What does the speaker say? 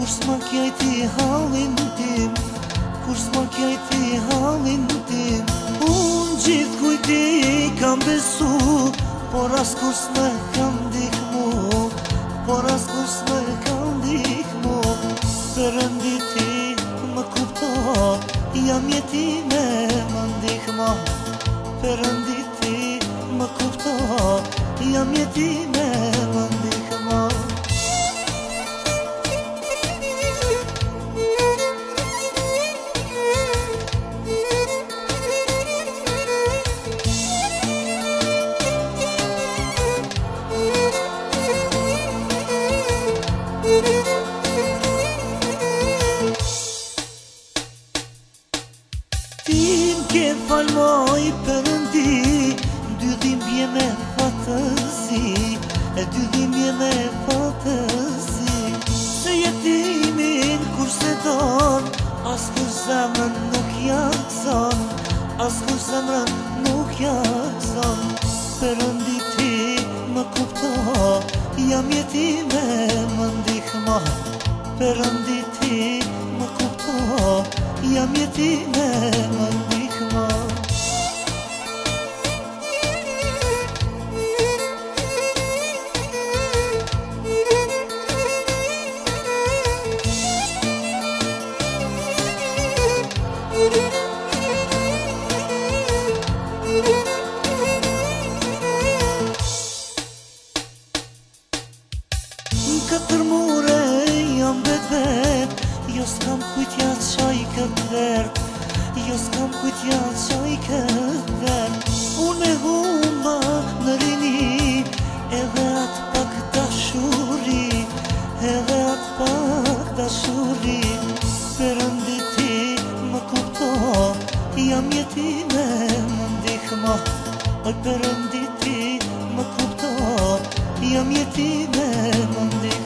Kur s'ma kjajti halin tim, kur s'ma kjajti halin tim, unë gjithë kujti kam besu, por as kur s'me kam dihmu, por as kur s'me kam dihmu. Perëndi ti më kupto, jam jetime më ndihma. Perëndi ti më kupto, jam jetime më ndihma. Tim ke falmoj Perëndi, dy dhimbje me fatësi, dy dhimbje me fatësi. Se jetimin kur se don, as kur zemrën nuk jakson, as kur zemrën nuk jakson. Perëndi ti më kupto, jam jetime më ndihma. Perëndi ti më kupto, jam jetime më ndihma. Katër mure jam vet, jo s'kam kujtja qaj këtë vert, jo s'kam kujtja qaj këtë vert. Unë e humba në rini, edhe atë pak dashuri, edhe atë pak dashuri. Perëndi ti më kupto, jam jetime më ndihma. Oj Perëndi ti më kupto, jam jetime më ndihma.